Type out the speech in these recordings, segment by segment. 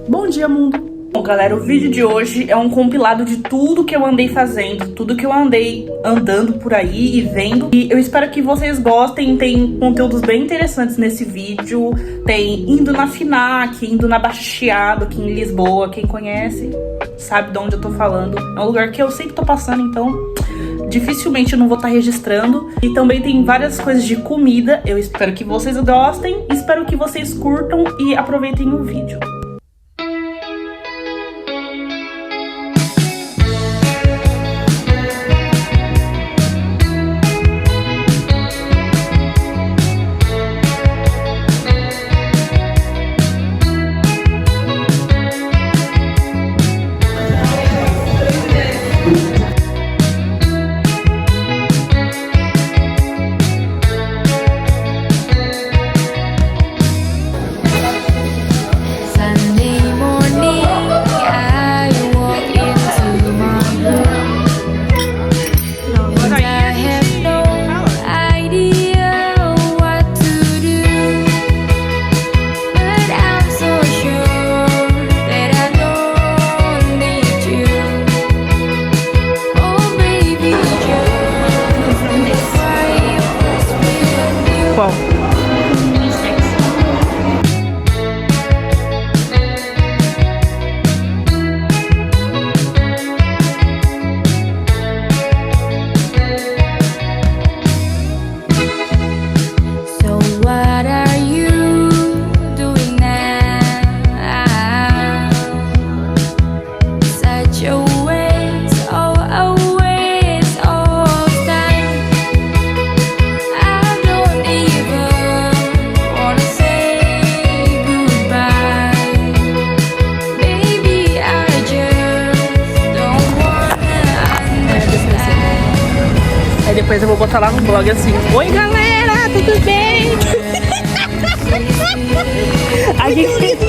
Bom dia, mundo! Bom, galera, o vídeo de hoje é um compilado de tudo que eu andei fazendo, tudo que eu andei andando por aí e vendo. E eu espero que vocês gostem, tem conteúdos bem interessantes nesse vídeo. Tem indo na FNAC, indo na Baixada aqui em Lisboa. Quem conhece sabe de onde eu tô falando. É um lugar que eu sempre tô passando, então dificilmente eu não vou estar registrando. E também tem várias coisas de comida. Eu espero que vocês gostem, espero que vocês curtam e aproveitem o vídeo. Aí depois eu vou botar lá no blog assim: oi galera, tudo bem? A gente...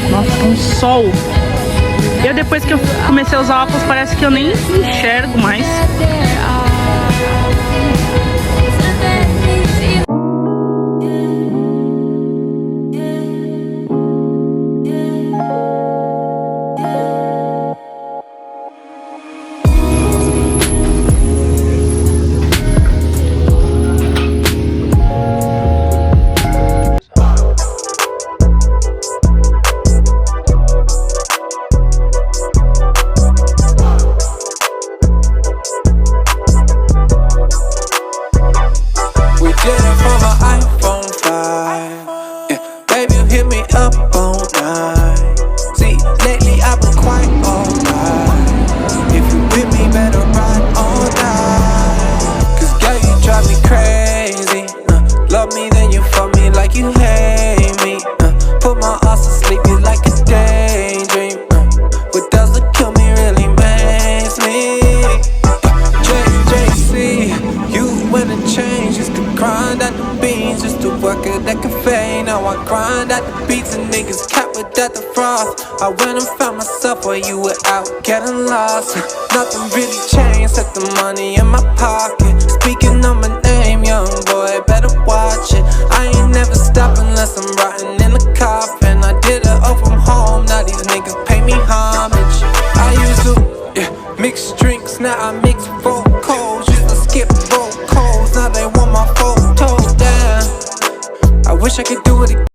Nossa, um sol. Eu depois que eu comecei a usar óculos parece que eu nem enxergo mais. Now I grind at the beats and niggas cap without the frost. I went and found myself while you were out getting lost. Nothing really changed, set the money in my pocket. Speaking of my name, young boy, better watch it. I ain't never stop unless I'm rotting in a coffin. I did it all from home, now these niggas pay me homage. I used to mix drinks, now I mix vocals. Used to skip vocals, now they want my photos down. I wish I could do it again.